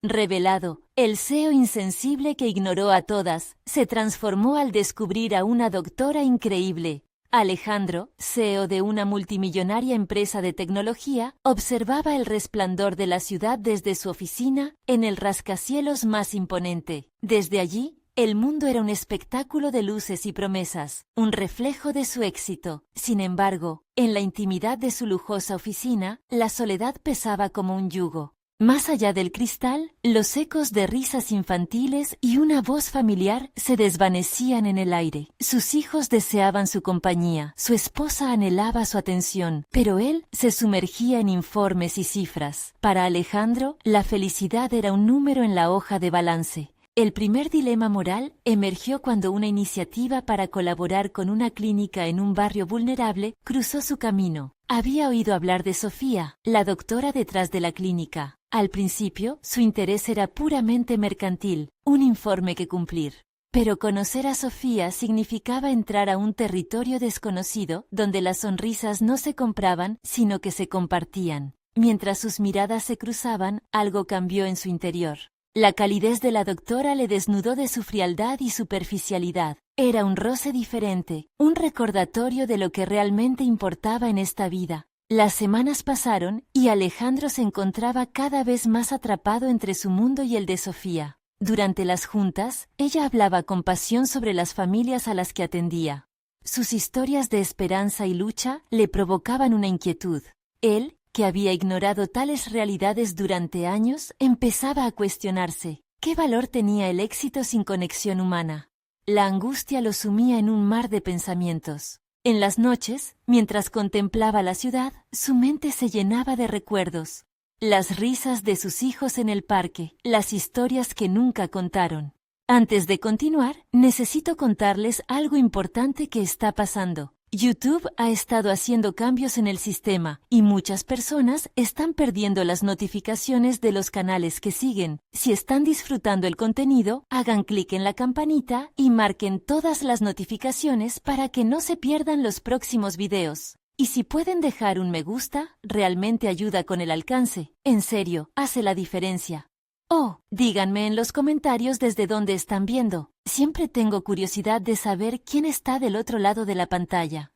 Revelado, el CEO insensible que ignoró a todas, se transformó al descubrir a una doctora increíble. Alejandro, CEO de una multimillonaria empresa de tecnología, observaba el resplandor de la ciudad desde su oficina en el rascacielos más imponente. Desde allí, el mundo era un espectáculo de luces y promesas, un reflejo de su éxito. Sin embargo, en la intimidad de su lujosa oficina, la soledad pesaba como un yugo. Más allá del cristal, los ecos de risas infantiles y una voz familiar se desvanecían en el aire. Sus hijos deseaban su compañía, su esposa anhelaba su atención, pero él se sumergía en informes y cifras. Para Alejandro, la felicidad era un número en la hoja de balance. El primer dilema moral emergió cuando una iniciativa para colaborar con una clínica en un barrio vulnerable cruzó su camino. Había oído hablar de Sofía, la doctora detrás de la clínica. Al principio, su interés era puramente mercantil, un informe que cumplir. Pero conocer a Sofía significaba entrar a un territorio desconocido donde las sonrisas no se compraban, sino que se compartían. Mientras sus miradas se cruzaban, algo cambió en su interior. La calidez de la doctora le desnudó de su frialdad y superficialidad. Era un roce diferente, un recordatorio de lo que realmente importaba en esta vida. Las semanas pasaron y Alejandro se encontraba cada vez más atrapado entre su mundo y el de Sofía. Durante las juntas, ella hablaba con pasión sobre las familias a las que atendía. Sus historias de esperanza y lucha le provocaban una inquietud. Él, que había ignorado tales realidades durante años, empezaba a cuestionarse. ¿Qué valor tenía el éxito sin conexión humana? La angustia lo sumía en un mar de pensamientos. En las noches, mientras contemplaba la ciudad, su mente se llenaba de recuerdos. Las risas de sus hijos en el parque, las historias que nunca contaron. Antes de continuar, necesito contarles algo importante que está pasando. YouTube ha estado haciendo cambios en el sistema y muchas personas están perdiendo las notificaciones de los canales que siguen. Si están disfrutando el contenido, hagan clic en la campanita y marquen todas las notificaciones para que no se pierdan los próximos videos. Y si pueden dejar un me gusta, realmente ayuda con el alcance. En serio, hace la diferencia. Oh, díganme en los comentarios desde dónde están viendo. Siempre tengo curiosidad de saber quién está del otro lado de la pantalla.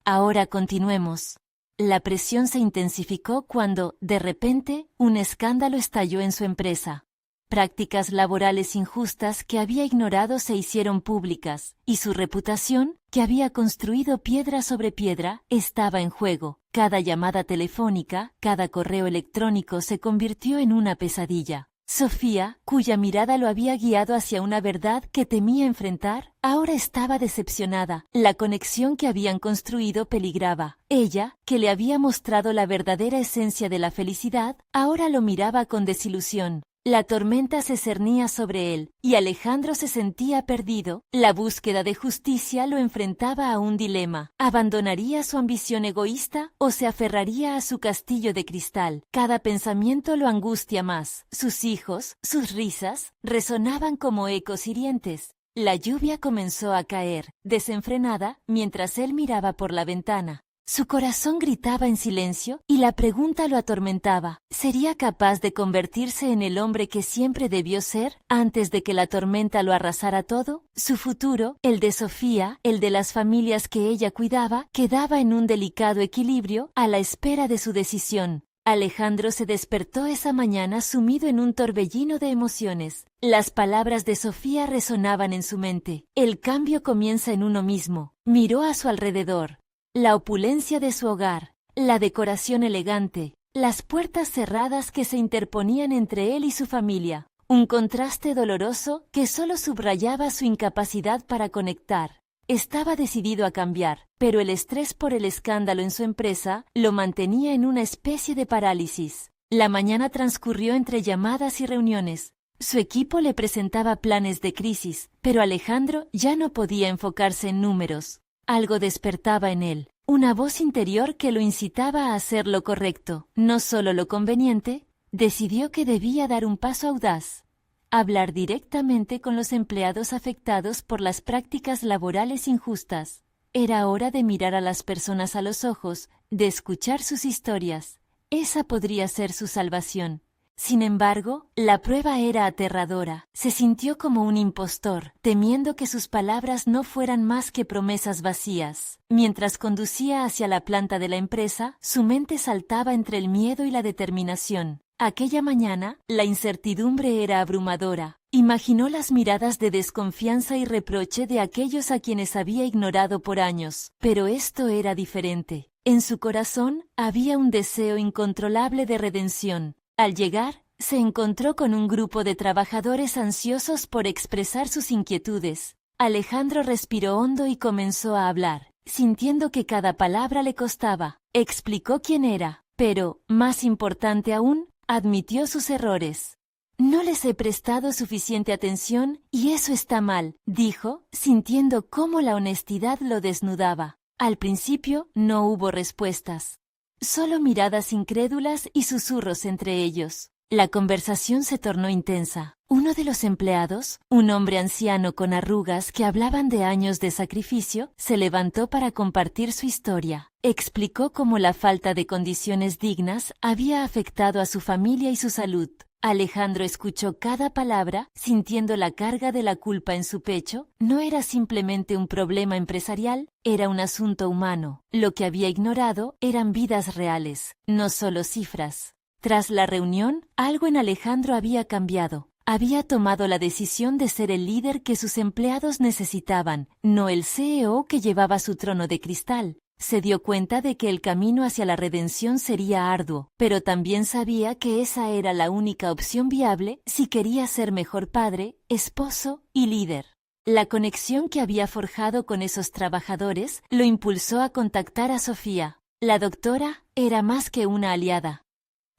Ahora continuemos. La presión se intensificó cuando, de repente, un escándalo estalló en su empresa. Prácticas laborales injustas que había ignorado se hicieron públicas, y su reputación, que había construido piedra sobre piedra, estaba en juego. Cada llamada telefónica, cada correo electrónico se convirtió en una pesadilla. Sofía, cuya mirada lo había guiado hacia una verdad que temía enfrentar, ahora estaba decepcionada. La conexión que habían construido peligraba. Ella, que le había mostrado la verdadera esencia de la felicidad, ahora lo miraba con desilusión. La tormenta se cernía sobre él, y Alejandro se sentía perdido. La búsqueda de justicia lo enfrentaba a un dilema. ¿Abandonaría su ambición egoísta o se aferraría a su castillo de cristal? Cada pensamiento lo angustia más. Sus hijos, sus risas, resonaban como ecos hirientes. La lluvia comenzó a caer, desenfrenada, mientras él miraba por la ventana. Su corazón gritaba en silencio y la pregunta lo atormentaba. ¿Sería capaz de convertirse en el hombre que siempre debió ser antes de que la tormenta lo arrasara todo? Su futuro, el de Sofía, el de las familias que ella cuidaba, quedaba en un delicado equilibrio a la espera de su decisión. Alejandro se despertó esa mañana sumido en un torbellino de emociones. Las palabras de Sofía resonaban en su mente. El cambio comienza en uno mismo. Miró a su alrededor. La opulencia de su hogar, la decoración elegante, las puertas cerradas que se interponían entre él y su familia. Un contraste doloroso que solo subrayaba su incapacidad para conectar. Estaba decidido a cambiar, pero el estrés por el escándalo en su empresa lo mantenía en una especie de parálisis. La mañana transcurrió entre llamadas y reuniones. Su equipo le presentaba planes de crisis, pero Alejandro ya no podía enfocarse en números. Algo despertaba en él, una voz interior que lo incitaba a hacer lo correcto, no solo lo conveniente. Decidió que debía dar un paso audaz, hablar directamente con los empleados afectados por las prácticas laborales injustas. Era hora de mirar a las personas a los ojos, de escuchar sus historias. Esa podría ser su salvación. Sin embargo, la prueba era aterradora. Se sintió como un impostor, temiendo que sus palabras no fueran más que promesas vacías. Mientras conducía hacia la planta de la empresa, su mente saltaba entre el miedo y la determinación. Aquella mañana, la incertidumbre era abrumadora. Imaginó las miradas de desconfianza y reproche de aquellos a quienes había ignorado por años. Pero esto era diferente. En su corazón había un deseo incontrolable de redención. Al llegar, se encontró con un grupo de trabajadores ansiosos por expresar sus inquietudes. Alejandro respiró hondo y comenzó a hablar, sintiendo que cada palabra le costaba. Explicó quién era, pero, más importante aún, admitió sus errores. «No les he prestado suficiente atención y eso está mal», dijo, sintiendo cómo la honestidad lo desnudaba. Al principio no hubo respuestas. Solo miradas incrédulas y susurros entre ellos. La conversación se tornó intensa. Uno de los empleados, un hombre anciano con arrugas que hablaban de años de sacrificio, se levantó para compartir su historia. Explicó cómo la falta de condiciones dignas había afectado a su familia y su salud. Alejandro escuchó cada palabra, sintiendo la carga de la culpa en su pecho. No era simplemente un problema empresarial, era un asunto humano. Lo que había ignorado eran vidas reales, no solo cifras. Tras la reunión, algo en Alejandro había cambiado. Había tomado la decisión de ser el líder que sus empleados necesitaban, no el CEO que llevaba su trono de cristal. Se dio cuenta de que el camino hacia la redención sería arduo, pero también sabía que esa era la única opción viable si quería ser mejor padre, esposo y líder. La conexión que había forjado con esos trabajadores lo impulsó a contactar a Sofía. La doctora era más que una aliada.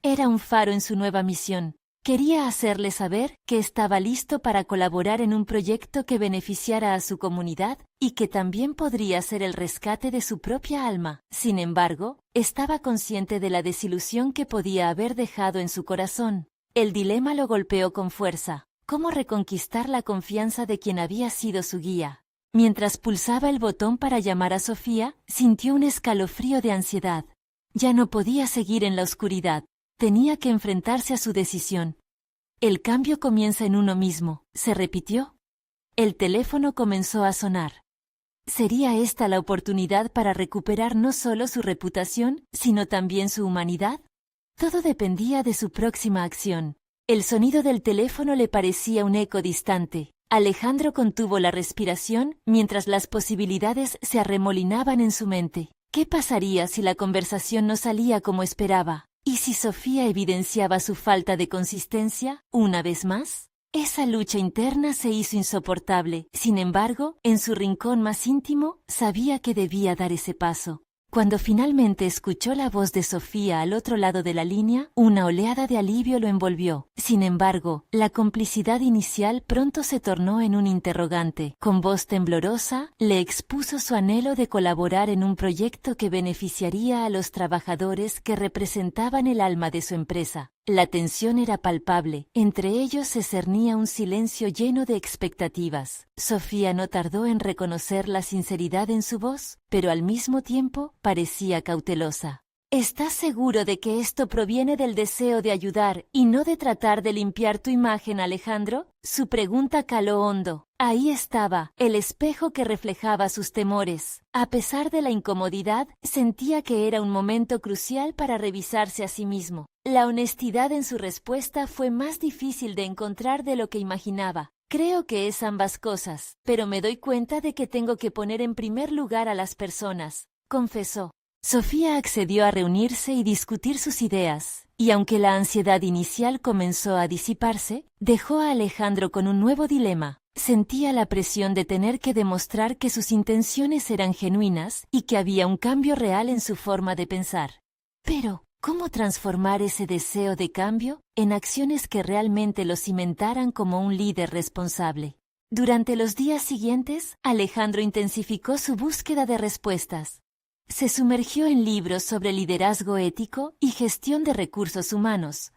Era un faro en su nueva misión. Quería hacerle saber que estaba listo para colaborar en un proyecto que beneficiara a su comunidad y que también podría ser el rescate de su propia alma. Sin embargo, estaba consciente de la desilusión que podía haber dejado en su corazón. El dilema lo golpeó con fuerza. ¿Cómo reconquistar la confianza de quien había sido su guía? Mientras pulsaba el botón para llamar a Sofía, sintió un escalofrío de ansiedad. Ya no podía seguir en la oscuridad. Tenía que enfrentarse a su decisión. El cambio comienza en uno mismo, se repitió. El teléfono comenzó a sonar. ¿Sería esta la oportunidad para recuperar no solo su reputación, sino también su humanidad? Todo dependía de su próxima acción. El sonido del teléfono le parecía un eco distante. Alejandro contuvo la respiración mientras las posibilidades se arremolinaban en su mente. ¿Qué pasaría si la conversación no salía como esperaba? ¿Y si Sofía evidenciaba su falta de consistencia, una vez más? Esa lucha interna se hizo insoportable. Sin embargo, en su rincón más íntimo, sabía que debía dar ese paso. Cuando finalmente escuchó la voz de Sofía al otro lado de la línea, una oleada de alivio lo envolvió. Sin embargo, la complicidad inicial pronto se tornó en un interrogante. Con voz temblorosa, le expuso su anhelo de colaborar en un proyecto que beneficiaría a los trabajadores que representaban el alma de su empresa. La tensión era palpable. Entre ellos se cernía un silencio lleno de expectativas. Sofía no tardó en reconocer la sinceridad en su voz, pero al mismo tiempo parecía cautelosa. ¿Estás seguro de que esto proviene del deseo de ayudar y no de tratar de limpiar tu imagen, Alejandro? Su pregunta caló hondo. Ahí estaba, el espejo que reflejaba sus temores. A pesar de la incomodidad, sentía que era un momento crucial para revisarse a sí mismo. La honestidad en su respuesta fue más difícil de encontrar de lo que imaginaba. Creo que es ambas cosas, pero me doy cuenta de que tengo que poner en primer lugar a las personas, confesó. Sofía accedió a reunirse y discutir sus ideas, y aunque la ansiedad inicial comenzó a disiparse, dejó a Alejandro con un nuevo dilema. Sentía la presión de tener que demostrar que sus intenciones eran genuinas y que había un cambio real en su forma de pensar. Pero, ¿cómo transformar ese deseo de cambio en acciones que realmente lo cimentaran como un líder responsable? Durante los días siguientes, Alejandro intensificó su búsqueda de respuestas. Se sumergió en libros sobre liderazgo ético y gestión de recursos humanos.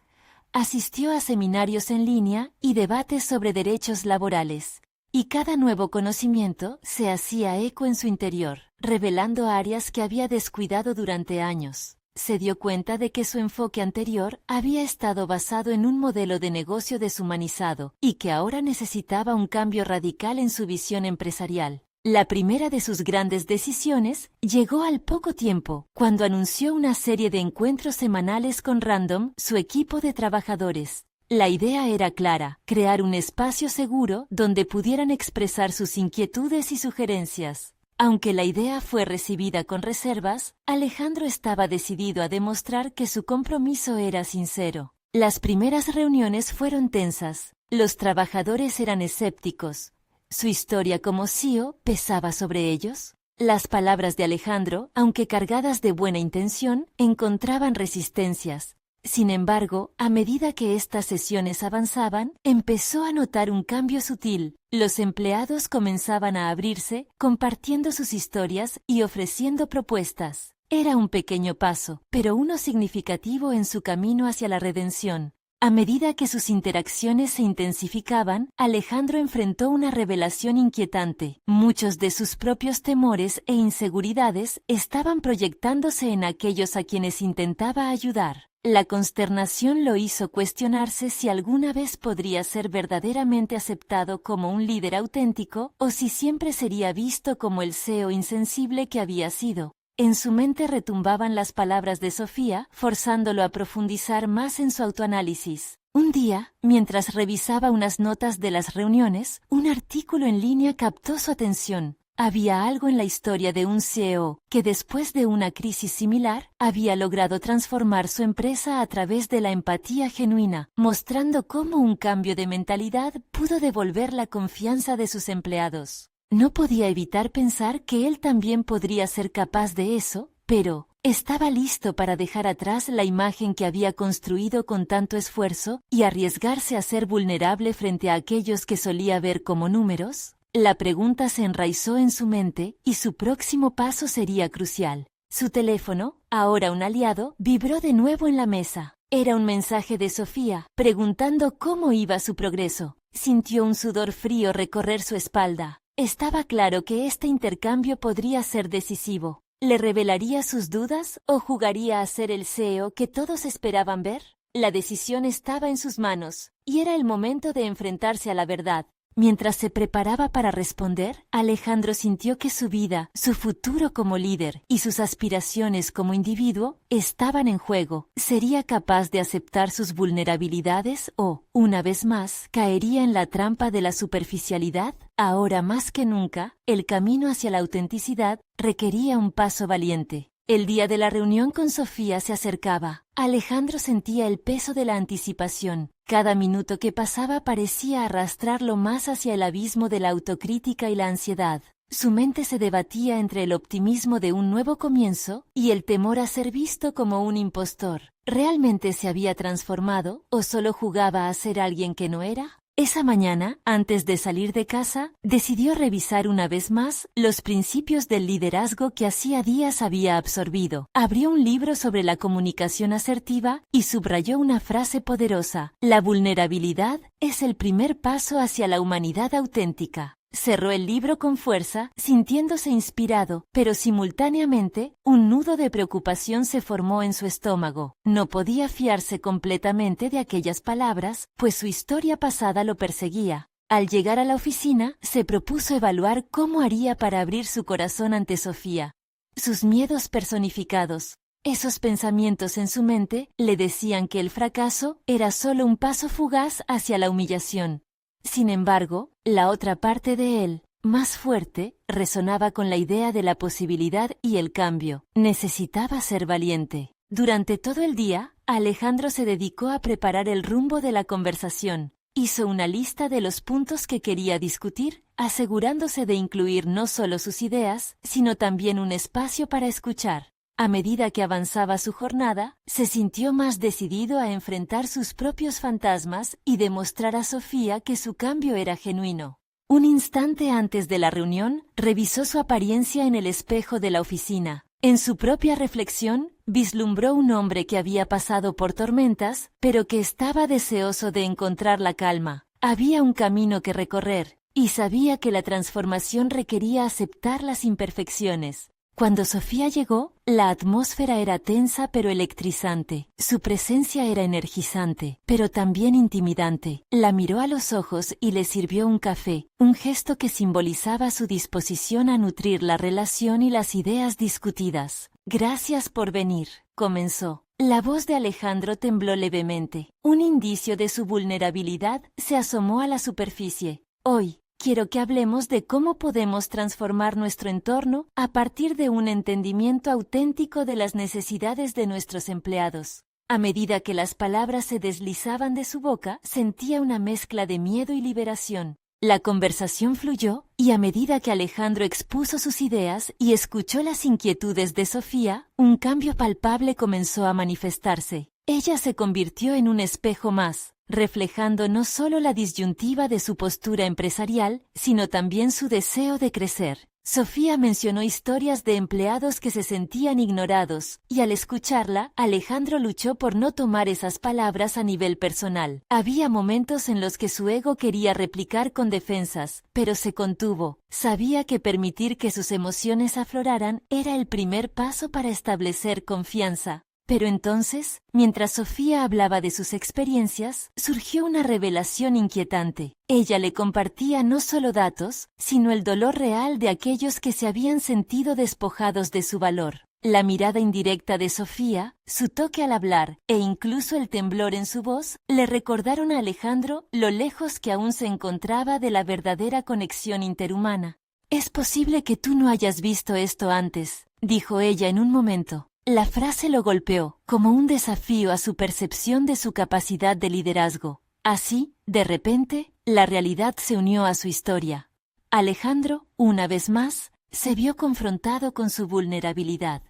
Asistió a seminarios en línea y debates sobre derechos laborales. Y cada nuevo conocimiento se hacía eco en su interior, revelando áreas que había descuidado durante años. se dio cuenta de que su enfoque anterior había estado basado en un modelo de negocio deshumanizado y que ahora necesitaba un cambio radical en su visión empresarial. La primera de sus grandes decisiones llegó al poco tiempo, cuando anunció una serie de encuentros semanales con Random, su equipo de trabajadores. La idea era clara: crear un espacio seguro donde pudieran expresar sus inquietudes y sugerencias. Aunque la idea fue recibida con reservas, Alejandro estaba decidido a demostrar que su compromiso era sincero. Las primeras reuniones fueron tensas. Los trabajadores eran escépticos. ¿Su historia como CEO pesaba sobre ellos? Las palabras de Alejandro, aunque cargadas de buena intención, encontraban resistencias. Sin embargo, a medida que estas sesiones avanzaban, empezó a notar un cambio sutil. Los empleados comenzaban a abrirse, compartiendo sus historias y ofreciendo propuestas. Era un pequeño paso, pero uno significativo en su camino hacia la redención. A medida que sus interacciones se intensificaban, Alejandro enfrentó una revelación inquietante. Muchos de sus propios temores e inseguridades estaban proyectándose en aquellos a quienes intentaba ayudar. La consternación lo hizo cuestionarse si alguna vez podría ser verdaderamente aceptado como un líder auténtico o si siempre sería visto como el CEO insensible que había sido. En su mente retumbaban las palabras de Sofía, forzándolo a profundizar más en su autoanálisis. Un día, mientras revisaba unas notas de las reuniones, un artículo en línea captó su atención. Había algo en la historia de un CEO que, después de una crisis similar, había logrado transformar su empresa a través de la empatía genuina, mostrando cómo un cambio de mentalidad pudo devolver la confianza de sus empleados. No podía evitar pensar que él también podría ser capaz de eso, pero ¿estaba listo para dejar atrás la imagen que había construido con tanto esfuerzo y arriesgarse a ser vulnerable frente a aquellos que solía ver como números? La pregunta se enraizó en su mente y su próximo paso sería crucial. Su teléfono, ahora un aliado, vibró de nuevo en la mesa. Era un mensaje de Sofía, preguntando cómo iba su progreso. Sintió un sudor frío recorrer su espalda. Estaba claro que este intercambio podría ser decisivo. ¿Le revelaría sus dudas o jugaría a ser el CEO que todos esperaban ver? La decisión estaba en sus manos, y era el momento de enfrentarse a la verdad. Mientras se preparaba para responder, Alejandro sintió que su vida, su futuro como líder y sus aspiraciones como individuo estaban en juego. ¿Sería capaz de aceptar sus vulnerabilidades o, una vez más, caería en la trampa de la superficialidad? Ahora más que nunca, el camino hacia la autenticidad requería un paso valiente. El día de la reunión con Sofía se acercaba. Alejandro sentía el peso de la anticipación. Cada minuto que pasaba parecía arrastrarlo más hacia el abismo de la autocrítica y la ansiedad. Su mente se debatía entre el optimismo de un nuevo comienzo y el temor a ser visto como un impostor. ¿Realmente se había transformado o solo jugaba a ser alguien que no era? Esa mañana, antes de salir de casa, decidió revisar una vez más los principios del liderazgo que hacía días había absorbido. Abrió un libro sobre la comunicación asertiva y subrayó una frase poderosa: la vulnerabilidad es el primer paso hacia la humanidad auténtica. Cerró el libro con fuerza, sintiéndose inspirado, pero simultáneamente un nudo de preocupación se formó en su estómago. No podía fiarse completamente de aquellas palabras, pues su historia pasada lo perseguía. Al llegar a la oficina, se propuso evaluar cómo haría para abrir su corazón ante Sofía. Sus miedos personificados. Esos pensamientos en su mente le decían que el fracaso era solo un paso fugaz hacia la humillación. Sin embargo, la otra parte de él, más fuerte, resonaba con la idea de la posibilidad y el cambio. Necesitaba ser valiente. Durante todo el día, Alejandro se dedicó a preparar el rumbo de la conversación. Hizo una lista de los puntos que quería discutir, asegurándose de incluir no solo sus ideas, sino también un espacio para escuchar. A medida que avanzaba su jornada, se sintió más decidido a enfrentar sus propios fantasmas y demostrar a Sofía que su cambio era genuino. Un instante antes de la reunión, revisó su apariencia en el espejo de la oficina. En su propia reflexión, vislumbró un hombre que había pasado por tormentas, pero que estaba deseoso de encontrar la calma. Había un camino que recorrer, y sabía que la transformación requería aceptar las imperfecciones. Cuando Sofía llegó, la atmósfera era tensa pero electrizante. Su presencia era energizante, pero también intimidante. La miró a los ojos y le sirvió un café, un gesto que simbolizaba su disposición a nutrir la relación y las ideas discutidas. «Gracias por venir», comenzó. La voz de Alejandro tembló levemente. Un indicio de su vulnerabilidad se asomó a la superficie. «Hoy quiero que hablemos de cómo podemos transformar nuestro entorno a partir de un entendimiento auténtico de las necesidades de nuestros empleados». A medida que las palabras se deslizaban de su boca, sentía una mezcla de miedo y liberación. La conversación fluyó, y a medida que Alejandro expuso sus ideas y escuchó las inquietudes de Sofía, un cambio palpable comenzó a manifestarse. Ella se convirtió en un espejo más, reflejando no solo la disyuntiva de su postura empresarial, sino también su deseo de crecer. Sofía mencionó historias de empleados que se sentían ignorados, y al escucharla, Alejandro luchó por no tomar esas palabras a nivel personal. Había momentos en los que su ego quería replicar con defensas, pero se contuvo. Sabía que permitir que sus emociones afloraran era el primer paso para establecer confianza. Pero entonces, mientras Sofía hablaba de sus experiencias, surgió una revelación inquietante. Ella le compartía no solo datos, sino el dolor real de aquellos que se habían sentido despojados de su valor. La mirada indirecta de Sofía, su toque al hablar e incluso el temblor en su voz le recordaron a Alejandro lo lejos que aún se encontraba de la verdadera conexión interhumana. «Es posible que tú no hayas visto esto antes», dijo ella en un momento. La frase lo golpeó, como un desafío a su percepción de su capacidad de liderazgo. Así, de repente, la realidad se unió a su historia. Alejandro, una vez más, se vio confrontado con su vulnerabilidad.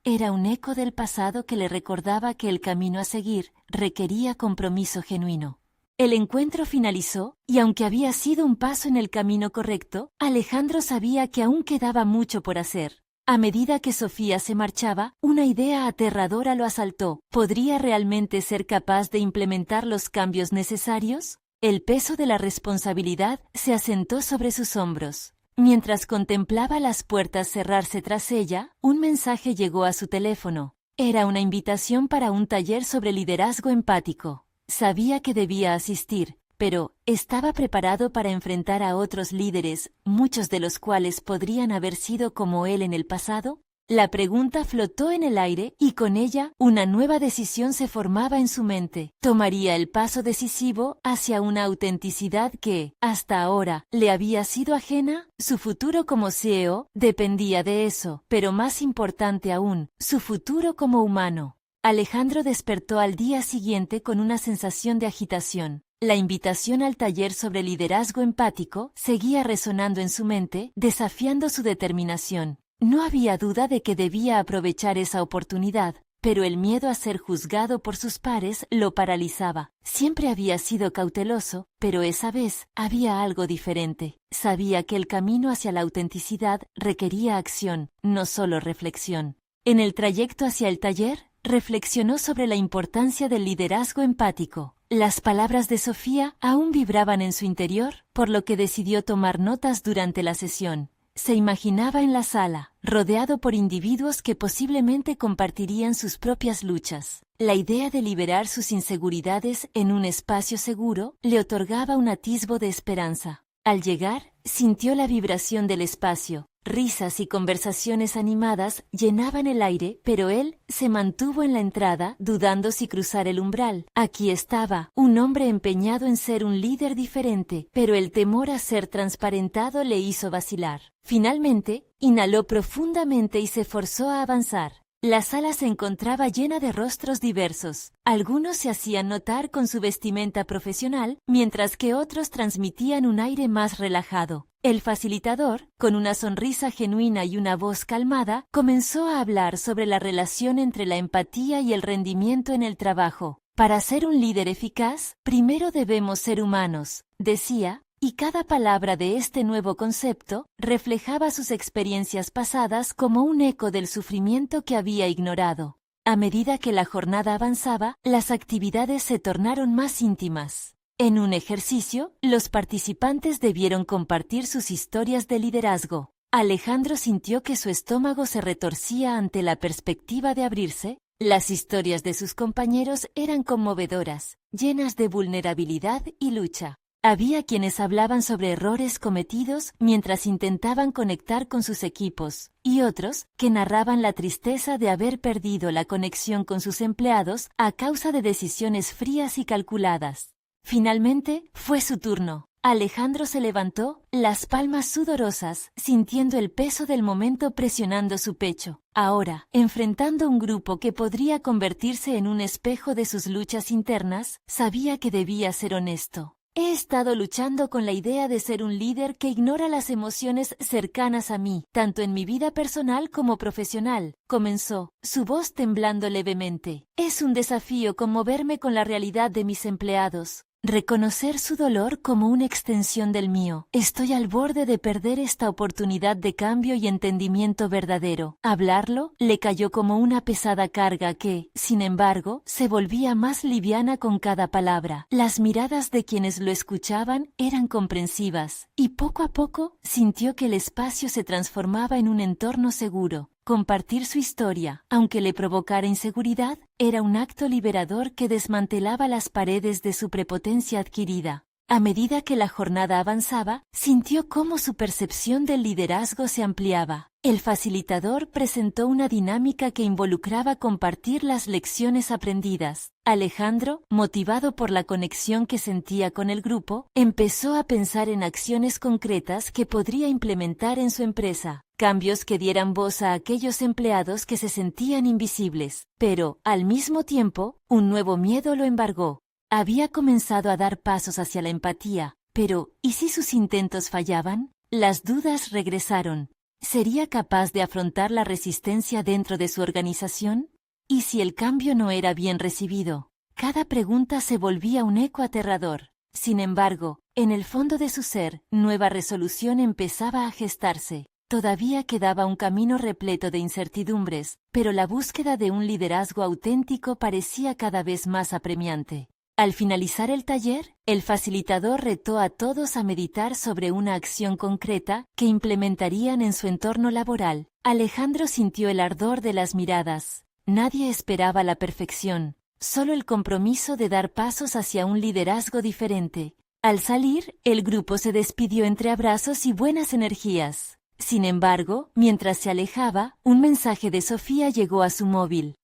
Era un eco del pasado que le recordaba que el camino a seguir requería compromiso genuino. El encuentro finalizó, y aunque había sido un paso en el camino correcto, Alejandro sabía que aún quedaba mucho por hacer. A medida que Sofía se marchaba, una idea aterradora lo asaltó. ¿Podría realmente ser capaz de implementar los cambios necesarios? El peso de la responsabilidad se asentó sobre sus hombros. Mientras contemplaba las puertas cerrarse tras ella, un mensaje llegó a su teléfono. Era una invitación para un taller sobre liderazgo empático. Sabía que debía asistir, pero ¿estaba preparado para enfrentar a otros líderes, muchos de los cuales podrían haber sido como él en el pasado? La pregunta flotó en el aire y con ella una nueva decisión se formaba en su mente. Tomaría el paso decisivo hacia una autenticidad que, hasta ahora, le había sido ajena. Su futuro como CEO dependía de eso, pero más importante aún, su futuro como humano. Alejandro despertó al día siguiente con una sensación de agitación. La invitación al taller sobre liderazgo empático seguía resonando en su mente, desafiando su determinación. No había duda de que debía aprovechar esa oportunidad, pero el miedo a ser juzgado por sus pares lo paralizaba. Siempre había sido cauteloso, pero esa vez había algo diferente. Sabía que el camino hacia la autenticidad requería acción, no solo reflexión. En el trayecto hacia el taller, reflexionó sobre la importancia del liderazgo empático. Las palabras de Sofía aún vibraban en su interior, por lo que decidió tomar notas durante la sesión. Se imaginaba en la sala, rodeado por individuos que posiblemente compartirían sus propias luchas. La idea de liberar sus inseguridades en un espacio seguro le otorgaba un atisbo de esperanza. Al llegar, sintió la vibración del espacio. Risas y conversaciones animadas llenaban el aire, pero él se mantuvo en la entrada, dudando si cruzar el umbral. Aquí estaba, un hombre empeñado en ser un líder diferente, pero el temor a ser transparentado le hizo vacilar. Finalmente, inhaló profundamente y se forzó a avanzar. La sala se encontraba llena de rostros diversos. Algunos se hacían notar con su vestimenta profesional, mientras que otros transmitían un aire más relajado. El facilitador, con una sonrisa genuina y una voz calmada, comenzó a hablar sobre la relación entre la empatía y el rendimiento en el trabajo. Para ser un líder eficaz, primero debemos ser humanos, decía, y cada palabra de este nuevo concepto reflejaba sus experiencias pasadas como un eco del sufrimiento que había ignorado. A medida que la jornada avanzaba, las actividades se tornaron más íntimas. En un ejercicio, los participantes debieron compartir sus historias de liderazgo. Alejandro sintió que su estómago se retorcía ante la perspectiva de abrirse. Las historias de sus compañeros eran conmovedoras, llenas de vulnerabilidad y lucha. Había quienes hablaban sobre errores cometidos mientras intentaban conectar con sus equipos, y otros que narraban la tristeza de haber perdido la conexión con sus empleados a causa de decisiones frías y calculadas. Finalmente, fue su turno. Alejandro se levantó, las palmas sudorosas, sintiendo el peso del momento presionando su pecho. Ahora, enfrentando un grupo que podría convertirse en un espejo de sus luchas internas, sabía que debía ser honesto. He estado luchando con la idea de ser un líder que ignora las emociones cercanas a mí, tanto en mi vida personal como profesional, comenzó, su voz temblando levemente. Es un desafío conmoverme con la realidad de mis empleados. Reconocer su dolor como una extensión del mío. Estoy al borde de perder esta oportunidad de cambio y entendimiento verdadero. Hablarlo le cayó como una pesada carga que, sin embargo, se volvía más liviana con cada palabra. Las miradas de quienes lo escuchaban eran comprensivas, y poco a poco sintió que el espacio se transformaba en un entorno seguro. Compartir su historia, aunque le provocara inseguridad, era un acto liberador que desmantelaba las paredes de su prepotencia adquirida. A medida que la jornada avanzaba, sintió cómo su percepción del liderazgo se ampliaba. El facilitador presentó una dinámica que involucraba compartir las lecciones aprendidas. Alejandro, motivado por la conexión que sentía con el grupo, empezó a pensar en acciones concretas que podría implementar en su empresa. Cambios que dieran voz a aquellos empleados que se sentían invisibles. Pero, al mismo tiempo, un nuevo miedo lo embargó. Había comenzado a dar pasos hacia la empatía, pero ¿y si sus intentos fallaban? Las dudas regresaron. ¿Sería capaz de afrontar la resistencia dentro de su organización? ¿Y si el cambio no era bien recibido? Cada pregunta se volvía un eco aterrador. Sin embargo, en el fondo de su ser, nueva resolución empezaba a gestarse. Todavía quedaba un camino repleto de incertidumbres, pero la búsqueda de un liderazgo auténtico parecía cada vez más apremiante. Al finalizar el taller, el facilitador retó a todos a meditar sobre una acción concreta que implementarían en su entorno laboral. Alejandro sintió el ardor de las miradas. Nadie esperaba la perfección, solo el compromiso de dar pasos hacia un liderazgo diferente. Al salir, el grupo se despidió entre abrazos y buenas energías. Sin embargo, mientras se alejaba, un mensaje de Sofía llegó a su móvil.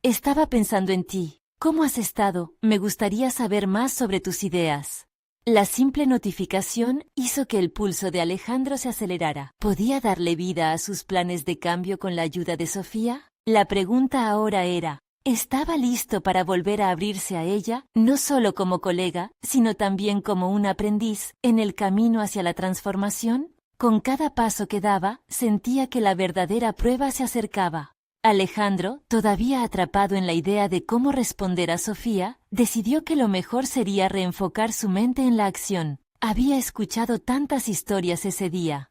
Estaba pensando en ti. ¿Cómo has estado? Me gustaría saber más sobre tus ideas. La simple notificación hizo que el pulso de Alejandro se acelerara. ¿Podía darle vida a sus planes de cambio con la ayuda de Sofía? La pregunta ahora era, ¿estaba listo para volver a abrirse a ella, no solo como colega, sino también como un aprendiz, en el camino hacia la transformación? Con cada paso que daba, sentía que la verdadera prueba se acercaba. Alejandro, todavía atrapado en la idea de cómo responder a Sofía, decidió que lo mejor sería reenfocar su mente en la acción. Había escuchado tantas historias ese día.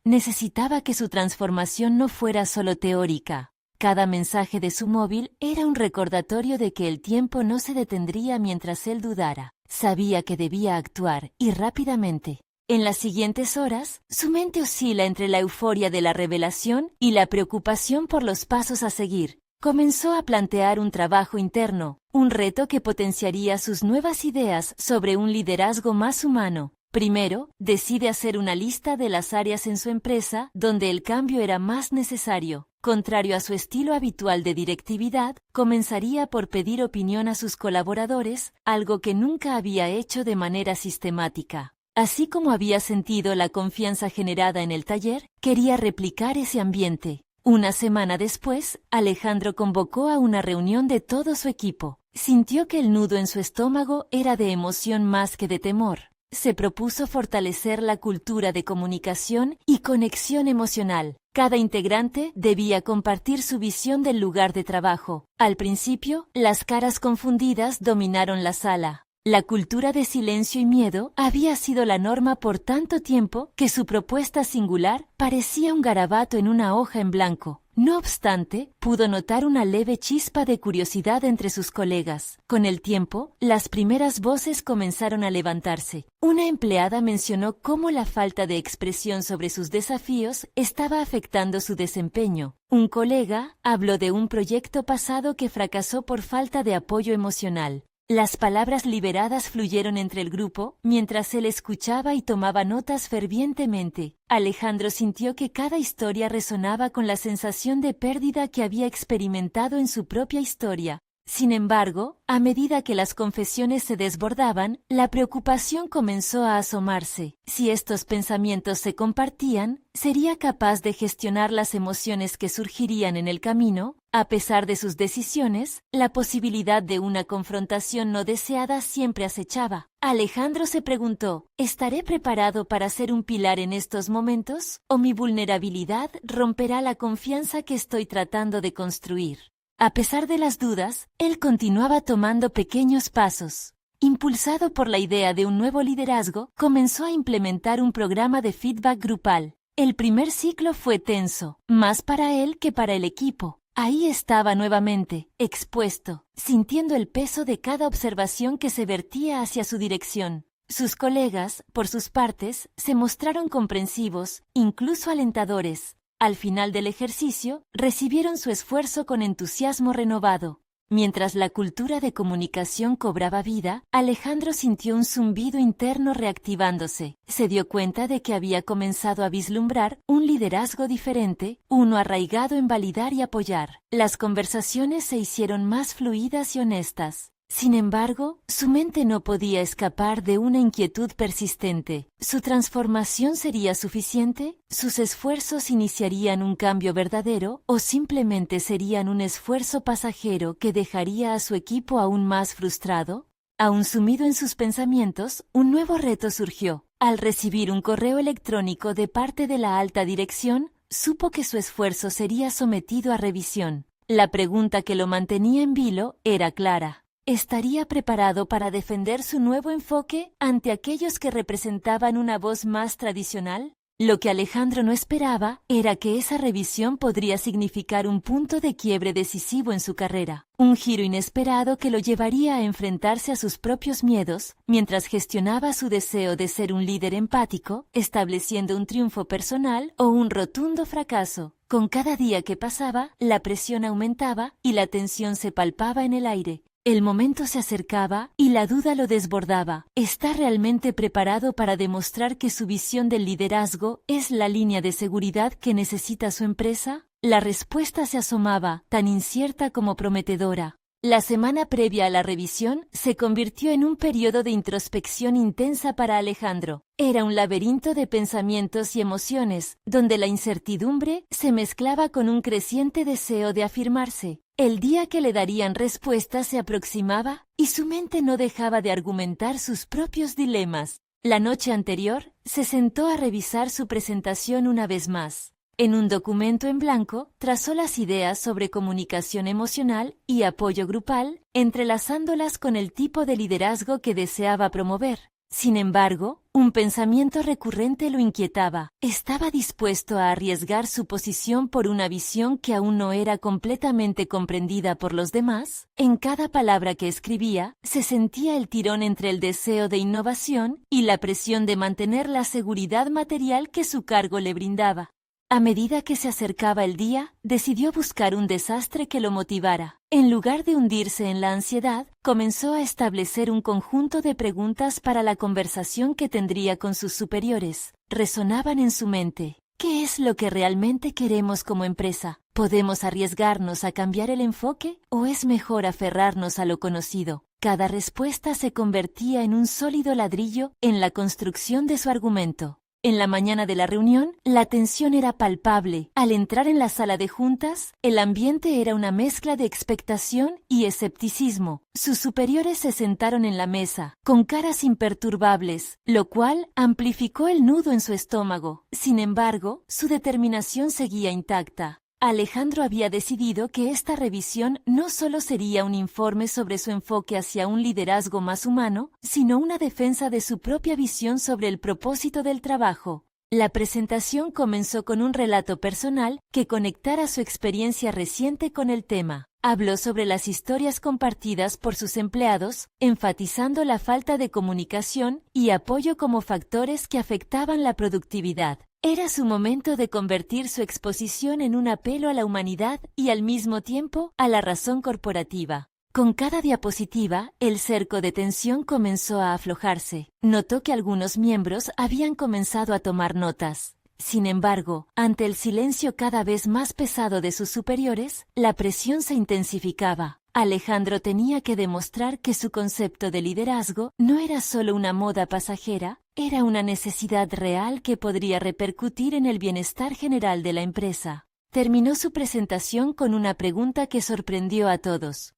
Necesitaba que su transformación no fuera solo teórica. Cada mensaje de su móvil era un recordatorio de que el tiempo no se detendría mientras él dudara. Sabía que debía actuar, y rápidamente. En las siguientes horas, su mente oscila entre la euforia de la revelación y la preocupación por los pasos a seguir. Comenzó a plantear un trabajo interno, un reto que potenciaría sus nuevas ideas sobre un liderazgo más humano. Primero, decide hacer una lista de las áreas en su empresa donde el cambio era más necesario. Contrario a su estilo habitual de directividad, comenzaría por pedir opinión a sus colaboradores, algo que nunca había hecho de manera sistemática. Así como había sentido la confianza generada en el taller, quería replicar ese ambiente. Una semana después, Alejandro convocó a una reunión de todo su equipo. Sintió que el nudo en su estómago era de emoción más que de temor. Se propuso fortalecer la cultura de comunicación y conexión emocional. Cada integrante debía compartir su visión del lugar de trabajo. Al principio, las caras confundidas dominaron la sala. La cultura de silencio y miedo había sido la norma por tanto tiempo que su propuesta singular parecía un garabato en una hoja en blanco. No obstante, pudo notar una leve chispa de curiosidad entre sus colegas. Con el tiempo, las primeras voces comenzaron a levantarse. Una empleada mencionó cómo la falta de expresión sobre sus desafíos estaba afectando su desempeño. Un colega habló de un proyecto pasado que fracasó por falta de apoyo emocional. Las palabras liberadas fluyeron entre el grupo, mientras él escuchaba y tomaba notas fervientemente. Alejandro sintió que cada historia resonaba con la sensación de pérdida que había experimentado en su propia historia. Sin embargo, a medida que las confesiones se desbordaban, la preocupación comenzó a asomarse. Si estos pensamientos se compartían, ¿sería capaz de gestionar las emociones que surgirían en el camino? A pesar de sus decisiones, la posibilidad de una confrontación no deseada siempre acechaba. Alejandro se preguntó, ¿estaré preparado para ser un pilar en estos momentos? ¿O mi vulnerabilidad romperá la confianza que estoy tratando de construir? A pesar de las dudas, él continuaba tomando pequeños pasos. Impulsado por la idea de un nuevo liderazgo, comenzó a implementar un programa de feedback grupal. El primer ciclo fue tenso, más para él que para el equipo. Ahí estaba nuevamente, expuesto, sintiendo el peso de cada observación que se vertía hacia su dirección. Sus colegas, por sus partes, se mostraron comprensivos, incluso alentadores. Al final del ejercicio, recibieron su esfuerzo con entusiasmo renovado. Mientras la cultura de comunicación cobraba vida, Alejandro sintió un zumbido interno reactivándose. Se dio cuenta de que había comenzado a vislumbrar un liderazgo diferente, uno arraigado en validar y apoyar. Las conversaciones se hicieron más fluidas y honestas. Sin embargo, su mente no podía escapar de una inquietud persistente. ¿Su transformación sería suficiente? ¿Sus esfuerzos iniciarían un cambio verdadero o simplemente serían un esfuerzo pasajero que dejaría a su equipo aún más frustrado? Aún sumido en sus pensamientos, un nuevo reto surgió. Al recibir un correo electrónico de parte de la alta dirección, supo que su esfuerzo sería sometido a revisión. La pregunta que lo mantenía en vilo era clara. ¿Estaría preparado para defender su nuevo enfoque ante aquellos que representaban una voz más tradicional? Lo que Alejandro no esperaba era que esa revisión podría significar un punto de quiebre decisivo en su carrera, un giro inesperado que lo llevaría a enfrentarse a sus propios miedos mientras gestionaba su deseo de ser un líder empático, estableciendo un triunfo personal o un rotundo fracaso. Con cada día que pasaba, la presión aumentaba y la tensión se palpaba en el aire. El momento se acercaba y la duda lo desbordaba. ¿Está realmente preparado para demostrar que su visión del liderazgo es la línea de seguridad que necesita su empresa? La respuesta se asomaba, tan incierta como prometedora. La semana previa a la revisión se convirtió en un periodo de introspección intensa para Alejandro. Era un laberinto de pensamientos y emociones, donde la incertidumbre se mezclaba con un creciente deseo de afirmarse. El día que le darían respuesta se aproximaba y su mente no dejaba de argumentar sus propios dilemas. La noche anterior, se sentó a revisar su presentación una vez más. En un documento en blanco, trazó las ideas sobre comunicación emocional y apoyo grupal, entrelazándolas con el tipo de liderazgo que deseaba promover. Sin embargo, un pensamiento recurrente lo inquietaba. ¿Estaba dispuesto a arriesgar su posición por una visión que aún no era completamente comprendida por los demás? En cada palabra que escribía, se sentía el tirón entre el deseo de innovación y la presión de mantener la seguridad material que su cargo le brindaba. A medida que se acercaba el día, decidió buscar un desastre que lo motivara. En lugar de hundirse en la ansiedad, comenzó a establecer un conjunto de preguntas para la conversación que tendría con sus superiores. Resonaban en su mente. ¿Qué es lo que realmente queremos como empresa? ¿Podemos arriesgarnos a cambiar el enfoque o es mejor aferrarnos a lo conocido? Cada respuesta se convertía en un sólido ladrillo en la construcción de su argumento. En la mañana de la reunión, la tensión era palpable. Al entrar en la sala de juntas, el ambiente era una mezcla de expectación y escepticismo. Sus superiores se sentaron en la mesa, con caras imperturbables, lo cual amplificó el nudo en su estómago. Sin embargo, su determinación seguía intacta. Alejandro había decidido que esta revisión no solo sería un informe sobre su enfoque hacia un liderazgo más humano, sino una defensa de su propia visión sobre el propósito del trabajo. La presentación comenzó con un relato personal que conectara su experiencia reciente con el tema. Habló sobre las historias compartidas por sus empleados, enfatizando la falta de comunicación y apoyo como factores que afectaban la productividad. Era su momento de convertir su exposición en un apelo a la humanidad y al mismo tiempo a la razón corporativa. Con cada diapositiva, el cerco de tensión comenzó a aflojarse. Notó que algunos miembros habían comenzado a tomar notas. Sin embargo, ante el silencio cada vez más pesado de sus superiores, la presión se intensificaba. Alejandro tenía que demostrar que su concepto de liderazgo no era solo una moda pasajera, era una necesidad real que podría repercutir en el bienestar general de la empresa. Terminó su presentación con una pregunta que sorprendió a todos.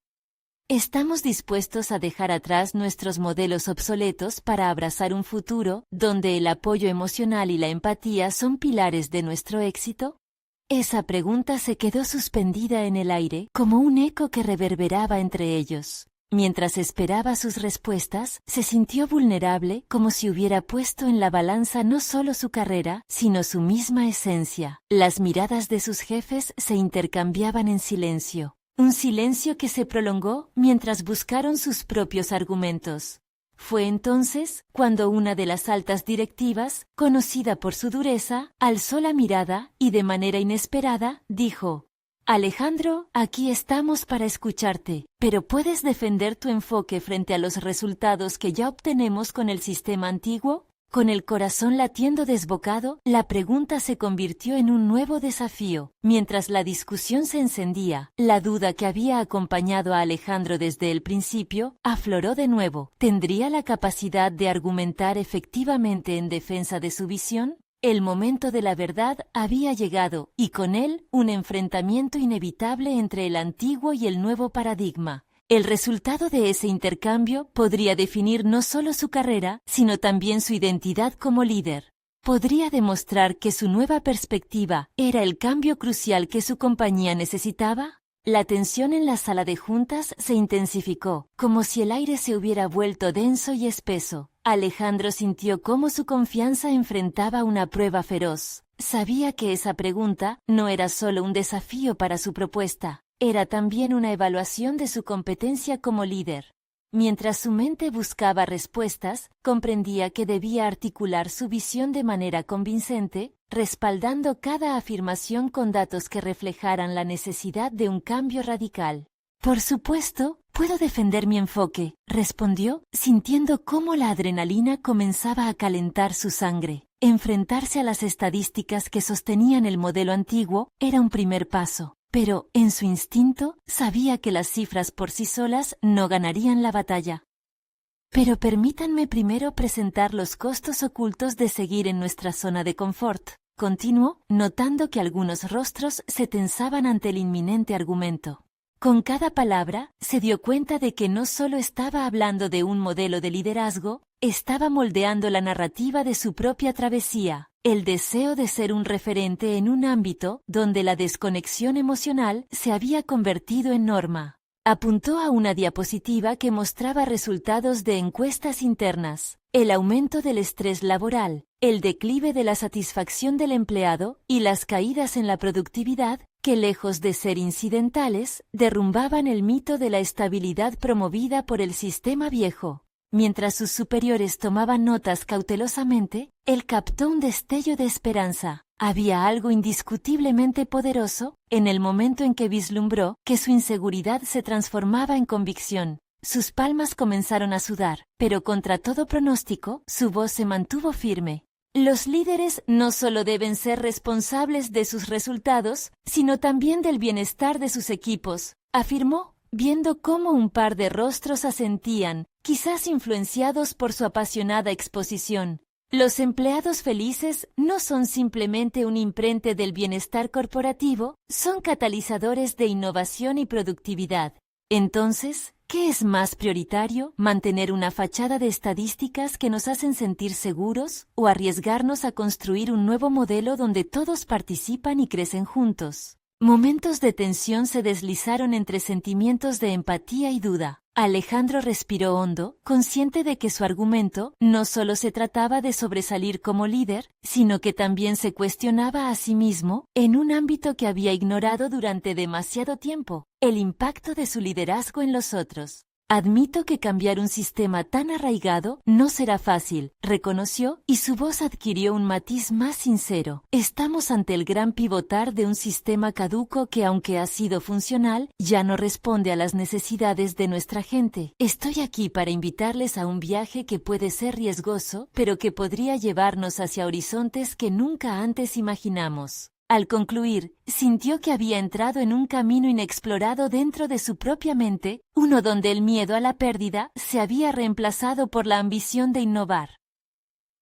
¿Estamos dispuestos a dejar atrás nuestros modelos obsoletos para abrazar un futuro donde el apoyo emocional y la empatía son pilares de nuestro éxito? Esa pregunta se quedó suspendida en el aire como un eco que reverberaba entre ellos. Mientras esperaba sus respuestas, se sintió vulnerable como si hubiera puesto en la balanza no solo su carrera, sino su misma esencia. Las miradas de sus jefes se intercambiaban en silencio. Un silencio que se prolongó mientras buscaron sus propios argumentos. Fue entonces cuando una de las altas directivas, conocida por su dureza, alzó la mirada y de manera inesperada dijo: Alejandro, aquí estamos para escucharte, pero ¿puedes defender tu enfoque frente a los resultados que ya obtenemos con el sistema antiguo? Con el corazón latiendo desbocado, la pregunta se convirtió en un nuevo desafío. Mientras la discusión se encendía, la duda que había acompañado a Alejandro desde el principio afloró de nuevo. ¿Tendría la capacidad de argumentar efectivamente en defensa de su visión? El momento de la verdad había llegado, y con él un enfrentamiento inevitable entre el antiguo y el nuevo paradigma. El resultado de ese intercambio podría definir no solo su carrera, sino también su identidad como líder. Podría demostrar que su nueva perspectiva era el cambio crucial que su compañía necesitaba. La tensión en la sala de juntas se intensificó, como si el aire se hubiera vuelto denso y espeso. Alejandro sintió cómo su confianza enfrentaba una prueba feroz. Sabía que esa pregunta no era solo un desafío para su propuesta. Era también una evaluación de su competencia como líder. Mientras su mente buscaba respuestas, comprendía que debía articular su visión de manera convincente, respaldando cada afirmación con datos que reflejaran la necesidad de un cambio radical. Por supuesto, puedo defender mi enfoque, respondió, sintiendo cómo la adrenalina comenzaba a calentar su sangre. Enfrentarse a las estadísticas que sostenían el modelo antiguo era un primer paso. Pero, en su instinto, sabía que las cifras por sí solas no ganarían la batalla. Pero permítanme primero presentar los costos ocultos de seguir en nuestra zona de confort, continuó, notando que algunos rostros se tensaban ante el inminente argumento. Con cada palabra, se dio cuenta de que no solo estaba hablando de un modelo de liderazgo, estaba moldeando la narrativa de su propia travesía. El deseo de ser un referente en un ámbito donde la desconexión emocional se había convertido en norma. Apuntó a una diapositiva que mostraba resultados de encuestas internas, el aumento del estrés laboral, el declive de la satisfacción del empleado y las caídas en la productividad, que lejos de ser incidentales, derrumbaban el mito de la estabilidad promovida por el sistema viejo. Mientras sus superiores tomaban notas cautelosamente, él captó un destello de esperanza. Había algo indiscutiblemente poderoso en el momento en que vislumbró que su inseguridad se transformaba en convicción. Sus palmas comenzaron a sudar, pero contra todo pronóstico, su voz se mantuvo firme. Los líderes no solo deben ser responsables de sus resultados, sino también del bienestar de sus equipos, afirmó, viendo cómo un par de rostros asentían, quizás influenciados por su apasionada exposición. Los empleados felices no son simplemente un imprente del bienestar corporativo, son catalizadores de innovación y productividad. Entonces, ¿qué es más prioritario, mantener una fachada de estadísticas que nos hacen sentir seguros o arriesgarnos a construir un nuevo modelo donde todos participan y crecen juntos? Momentos de tensión se deslizaron entre sentimientos de empatía y duda. Alejandro respiró hondo, consciente de que su argumento no solo se trataba de sobresalir como líder, sino que también se cuestionaba a sí mismo en un ámbito que había ignorado durante demasiado tiempo: el impacto de su liderazgo en los otros. Admito que cambiar un sistema tan arraigado no será fácil, reconoció, y su voz adquirió un matiz más sincero. Estamos ante el gran pivotar de un sistema caduco que, aunque ha sido funcional, ya no responde a las necesidades de nuestra gente. Estoy aquí para invitarles a un viaje que puede ser riesgoso, pero que podría llevarnos hacia horizontes que nunca antes imaginamos. Al concluir, sintió que había entrado en un camino inexplorado dentro de su propia mente, uno donde el miedo a la pérdida se había reemplazado por la ambición de innovar.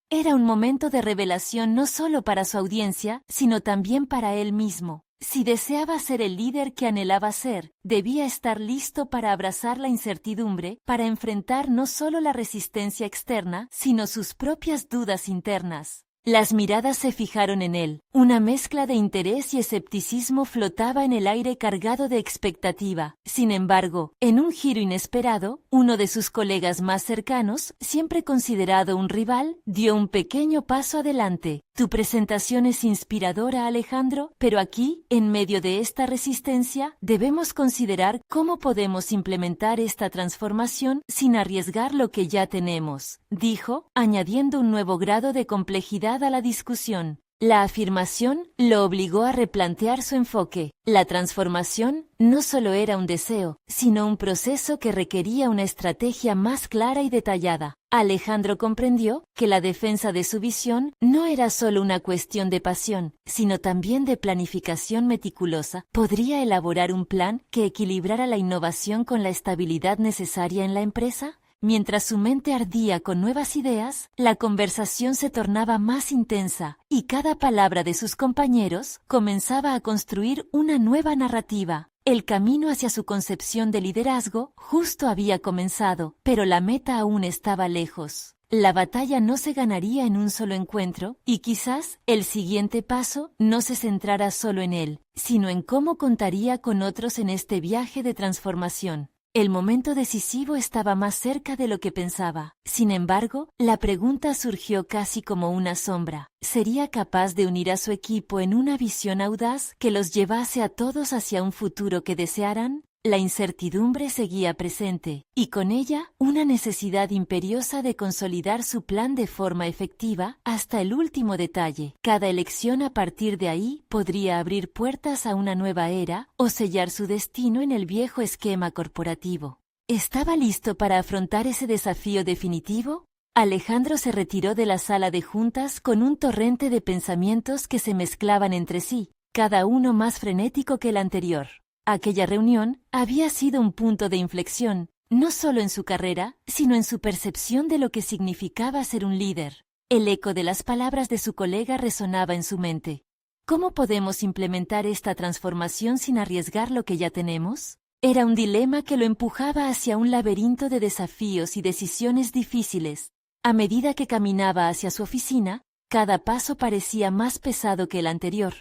Era un momento de revelación no solo para su audiencia, sino también para él mismo. Si deseaba ser el líder que anhelaba ser, debía estar listo para abrazar la incertidumbre, para enfrentar no solo la resistencia externa, sino sus propias dudas internas. Las miradas se fijaron en él. Una mezcla de interés y escepticismo flotaba en el aire cargado de expectativa. Sin embargo, en un giro inesperado, uno de sus colegas más cercanos, siempre considerado un rival, dio un pequeño paso adelante. Tu presentación es inspiradora, Alejandro, pero aquí, en medio de esta resistencia, debemos considerar cómo podemos implementar esta transformación sin arriesgar lo que ya tenemos, dijo, añadiendo un nuevo grado de complejidad a la discusión. La afirmación lo obligó a replantear su enfoque. La transformación no solo era un deseo, sino un proceso que requería una estrategia más clara y detallada. Alejandro comprendió que la defensa de su visión no era solo una cuestión de pasión, sino también de planificación meticulosa. ¿Podría elaborar un plan que equilibrara la innovación con la estabilidad necesaria en la empresa? Mientras su mente ardía con nuevas ideas, la conversación se tornaba más intensa, y cada palabra de sus compañeros comenzaba a construir una nueva narrativa. El camino hacia su concepción de liderazgo justo había comenzado, pero la meta aún estaba lejos. La batalla no se ganaría en un solo encuentro, y quizás el siguiente paso no se centrara solo en él, sino en cómo contaría con otros en este viaje de transformación. El momento decisivo estaba más cerca de lo que pensaba. Sin embargo, la pregunta surgió casi como una sombra. ¿Sería capaz de unir a su equipo en una visión audaz que los llevase a todos hacia un futuro que desearan? La incertidumbre seguía presente, y con ella una necesidad imperiosa de consolidar su plan de forma efectiva hasta el último detalle. Cada elección a partir de ahí podría abrir puertas a una nueva era o sellar su destino en el viejo esquema corporativo. ¿Estaba listo para afrontar ese desafío definitivo? Alejandro se retiró de la sala de juntas con un torrente de pensamientos que se mezclaban entre sí, cada uno más frenético que el anterior. Aquella reunión había sido un punto de inflexión, no solo en su carrera, sino en su percepción de lo que significaba ser un líder. El eco de las palabras de su colega resonaba en su mente. ¿Cómo podemos implementar esta transformación sin arriesgar lo que ya tenemos? Era un dilema que lo empujaba hacia un laberinto de desafíos y decisiones difíciles. A medida que caminaba hacia su oficina, cada paso parecía más pesado que el anterior.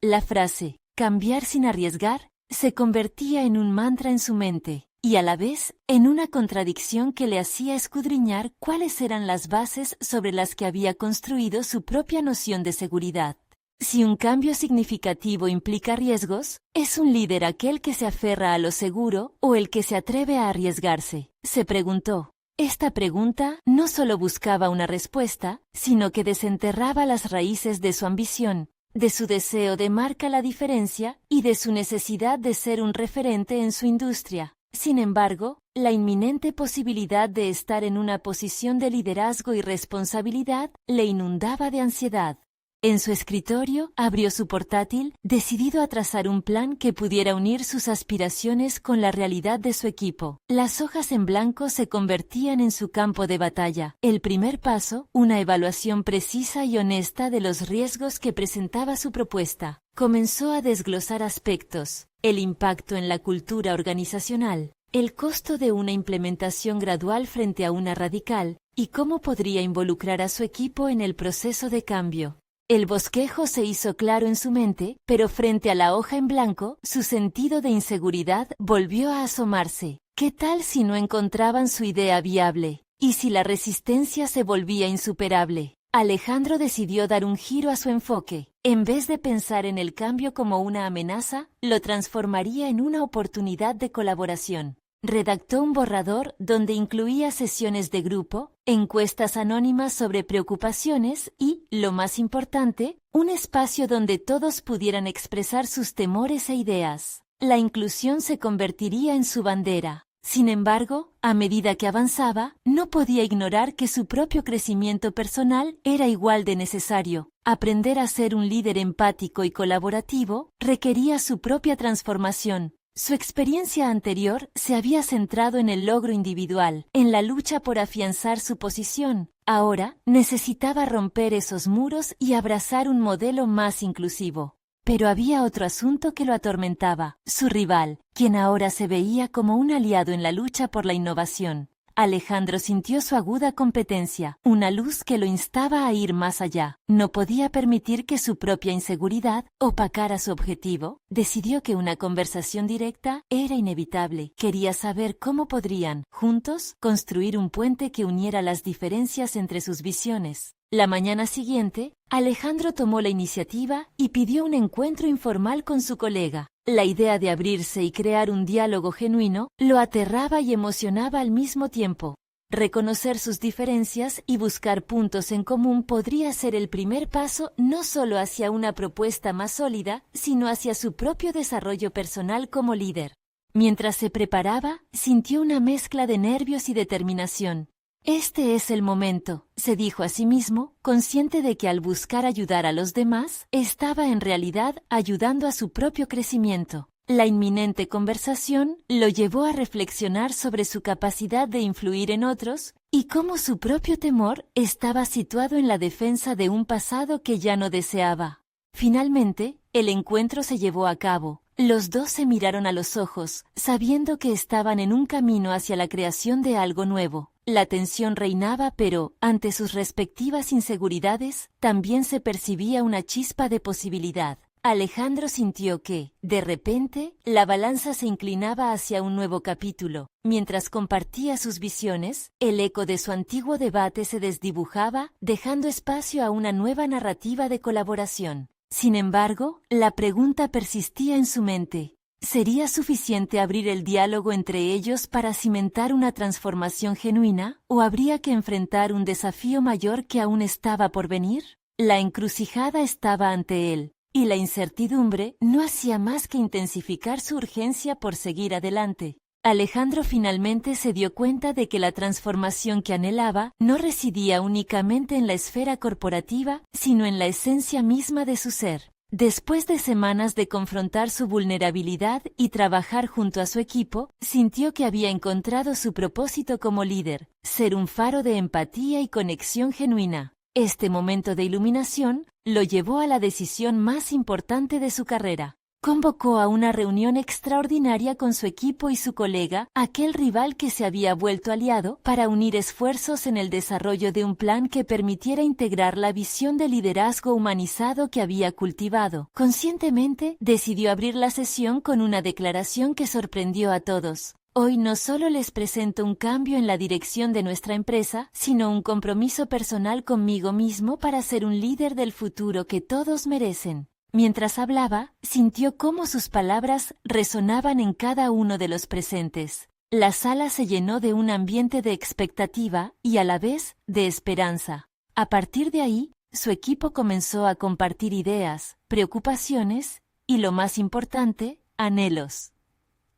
La frase, cambiar sin arriesgar, se convertía en un mantra en su mente, y a la vez en una contradicción que le hacía escudriñar cuáles eran las bases sobre las que había construido su propia noción de seguridad. Si un cambio significativo implica riesgos, ¿es un líder aquel que se aferra a lo seguro o el que se atreve a arriesgarse?, se preguntó. Esta pregunta no solo buscaba una respuesta, sino que desenterraba las raíces de su ambición, de su deseo de marcar la diferencia y de su necesidad de ser un referente en su industria. Sin embargo, la inminente posibilidad de estar en una posición de liderazgo y responsabilidad le inundaba de ansiedad. En su escritorio abrió su portátil, decidido a trazar un plan que pudiera unir sus aspiraciones con la realidad de su equipo. Las hojas en blanco se convertían en su campo de batalla. El primer paso, una evaluación precisa y honesta de los riesgos que presentaba su propuesta. Comenzó a desglosar aspectos: el impacto en la cultura organizacional, el costo de una implementación gradual frente a una radical, y cómo podría involucrar a su equipo en el proceso de cambio. El bosquejo se hizo claro en su mente, pero frente a la hoja en blanco, su sentido de inseguridad volvió a asomarse. ¿Qué tal si no encontraban su idea viable? ¿Y si la resistencia se volvía insuperable? Alejandro decidió dar un giro a su enfoque. En vez de pensar en el cambio como una amenaza, lo transformaría en una oportunidad de colaboración. Redactó un borrador donde incluía sesiones de grupo, encuestas anónimas sobre preocupaciones y, lo más importante, un espacio donde todos pudieran expresar sus temores e ideas. La inclusión se convertiría en su bandera. Sin embargo, a medida que avanzaba, no podía ignorar que su propio crecimiento personal era igual de necesario. Aprender a ser un líder empático y colaborativo requería su propia transformación. Su experiencia anterior se había centrado en el logro individual, en la lucha por afianzar su posición. Ahora necesitaba romper esos muros y abrazar un modelo más inclusivo. Pero había otro asunto que lo atormentaba: su rival, quien ahora se veía como un aliado en la lucha por la innovación. Alejandro sintió su aguda competencia, una luz que lo instaba a ir más allá. No podía permitir que su propia inseguridad opacara su objetivo. Decidió que una conversación directa era inevitable. Quería saber cómo podrían, juntos, construir un puente que uniera las diferencias entre sus visiones. La mañana siguiente, Alejandro tomó la iniciativa y pidió un encuentro informal con su colega. La idea de abrirse y crear un diálogo genuino lo aterraba y emocionaba al mismo tiempo. Reconocer sus diferencias y buscar puntos en común podría ser el primer paso no solo hacia una propuesta más sólida, sino hacia su propio desarrollo personal como líder. Mientras se preparaba, sintió una mezcla de nervios y determinación. Este es el momento, se dijo a sí mismo, consciente de que al buscar ayudar a los demás, estaba en realidad ayudando a su propio crecimiento. La inminente conversación lo llevó a reflexionar sobre su capacidad de influir en otros y cómo su propio temor estaba situado en la defensa de un pasado que ya no deseaba. Finalmente, el encuentro se llevó a cabo. Los dos se miraron a los ojos, sabiendo que estaban en un camino hacia la creación de algo nuevo. La tensión reinaba, pero, ante sus respectivas inseguridades, también se percibía una chispa de posibilidad. Alejandro sintió que, de repente, la balanza se inclinaba hacia un nuevo capítulo. Mientras compartía sus visiones, el eco de su antiguo debate se desdibujaba, dejando espacio a una nueva narrativa de colaboración. Sin embargo, la pregunta persistía en su mente. ¿Sería suficiente abrir el diálogo entre ellos para cimentar una transformación genuina, o habría que enfrentar un desafío mayor que aún estaba por venir? La encrucijada estaba ante él, y la incertidumbre no hacía más que intensificar su urgencia por seguir adelante. Alejandro finalmente se dio cuenta de que la transformación que anhelaba no residía únicamente en la esfera corporativa, sino en la esencia misma de su ser. Después de semanas de confrontar su vulnerabilidad y trabajar junto a su equipo, sintió que había encontrado su propósito como líder: ser un faro de empatía y conexión genuina. Este momento de iluminación lo llevó a la decisión más importante de su carrera. Convocó a una reunión extraordinaria con su equipo y su colega, aquel rival que se había vuelto aliado, para unir esfuerzos en el desarrollo de un plan que permitiera integrar la visión de liderazgo humanizado que había cultivado. Conscientemente, decidió abrir la sesión con una declaración que sorprendió a todos. Hoy no solo les presento un cambio en la dirección de nuestra empresa, sino un compromiso personal conmigo mismo para ser un líder del futuro que todos merecen. Mientras hablaba, sintió cómo sus palabras resonaban en cada uno de los presentes. La sala se llenó de un ambiente de expectativa y a la vez de esperanza. A partir de ahí, su equipo comenzó a compartir ideas, preocupaciones y, lo más importante, anhelos.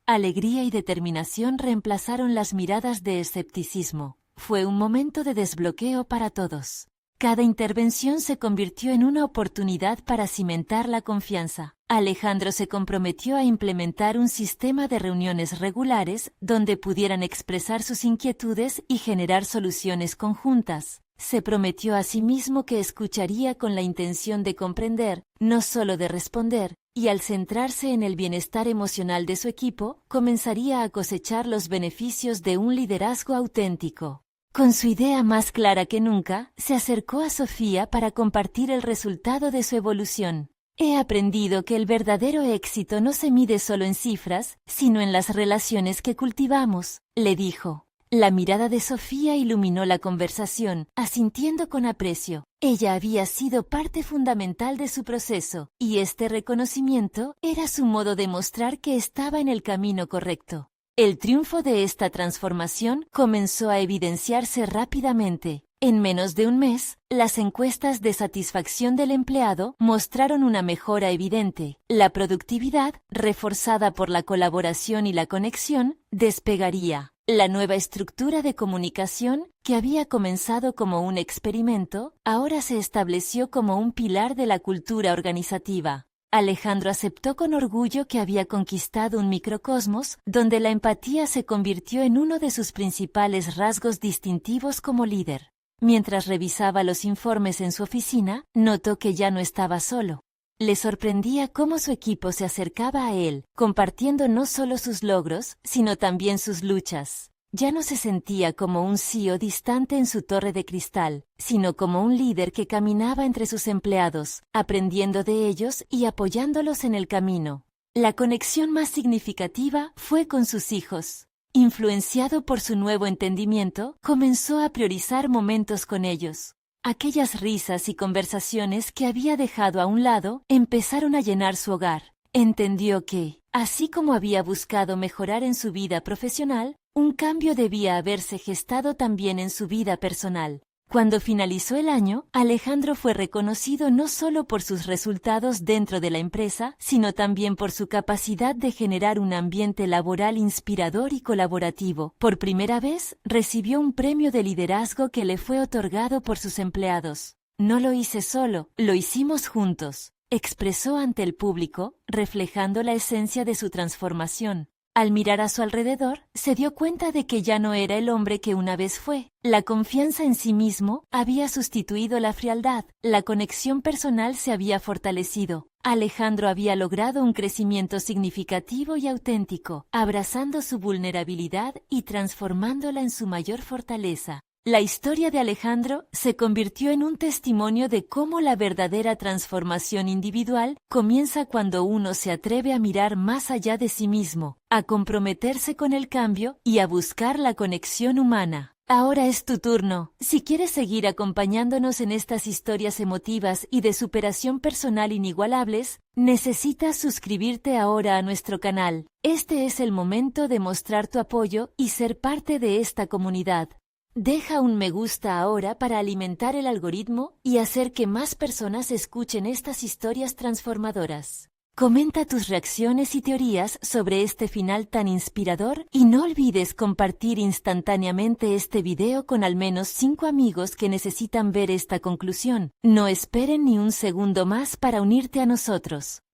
Alegría y determinación reemplazaron las miradas de escepticismo. Fue un momento de desbloqueo para todos. Cada intervención se convirtió en una oportunidad para cimentar la confianza. Alejandro se comprometió a implementar un sistema de reuniones regulares donde pudieran expresar sus inquietudes y generar soluciones conjuntas. Se prometió a sí mismo que escucharía con la intención de comprender, no solo de responder, y al centrarse en el bienestar emocional de su equipo, comenzaría a cosechar los beneficios de un liderazgo auténtico. Con su idea más clara que nunca, se acercó a Sofía para compartir el resultado de su evolución. He aprendido que el verdadero éxito no se mide solo en cifras, sino en las relaciones que cultivamos, le dijo. La mirada de Sofía iluminó la conversación, asintiendo con aprecio. Ella había sido parte fundamental de su proceso, y este reconocimiento era su modo de mostrar que estaba en el camino correcto. El triunfo de esta transformación comenzó a evidenciarse rápidamente. En menos de un mes, las encuestas de satisfacción del empleado mostraron una mejora evidente. La productividad, reforzada por la colaboración y la conexión, despegaría. La nueva estructura de comunicación, que había comenzado como un experimento, ahora se estableció como un pilar de la cultura organizativa. Alejandro aceptó con orgullo que había conquistado un microcosmos donde la empatía se convirtió en uno de sus principales rasgos distintivos como líder. Mientras revisaba los informes en su oficina, notó que ya no estaba solo. Le sorprendía cómo su equipo se acercaba a él, compartiendo no solo sus logros, sino también sus luchas. Ya no se sentía como un CEO distante en su torre de cristal, sino como un líder que caminaba entre sus empleados, aprendiendo de ellos y apoyándolos en el camino. La conexión más significativa fue con sus hijos. Influenciado por su nuevo entendimiento, comenzó a priorizar momentos con ellos. Aquellas risas y conversaciones que había dejado a un lado empezaron a llenar su hogar. Entendió que, así como había buscado mejorar en su vida profesional, un cambio debía haberse gestado también en su vida personal. Cuando finalizó el año, Alejandro fue reconocido no solo por sus resultados dentro de la empresa, sino también por su capacidad de generar un ambiente laboral inspirador y colaborativo. Por primera vez, recibió un premio de liderazgo que le fue otorgado por sus empleados. No lo hice solo, lo hicimos juntos, expresó ante el público, reflejando la esencia de su transformación. Al mirar a su alrededor, se dio cuenta de que ya no era el hombre que una vez fue. La confianza en sí mismo había sustituido la frialdad, la conexión personal se había fortalecido. Alejandro había logrado un crecimiento significativo y auténtico, abrazando su vulnerabilidad y transformándola en su mayor fortaleza. La historia de Alejandro se convirtió en un testimonio de cómo la verdadera transformación individual comienza cuando uno se atreve a mirar más allá de sí mismo, a comprometerse con el cambio y a buscar la conexión humana. Ahora es tu turno. Si quieres seguir acompañándonos en estas historias emotivas y de superación personal inigualables, necesitas suscribirte ahora a nuestro canal. Este es el momento de mostrar tu apoyo y ser parte de esta comunidad. Deja un me gusta ahora para alimentar el algoritmo y hacer que más personas escuchen estas historias transformadoras. Comenta tus reacciones y teorías sobre este final tan inspirador y no olvides compartir instantáneamente este video con al menos 5 amigos que necesitan ver esta conclusión. No esperen ni un segundo más para unirte a nosotros.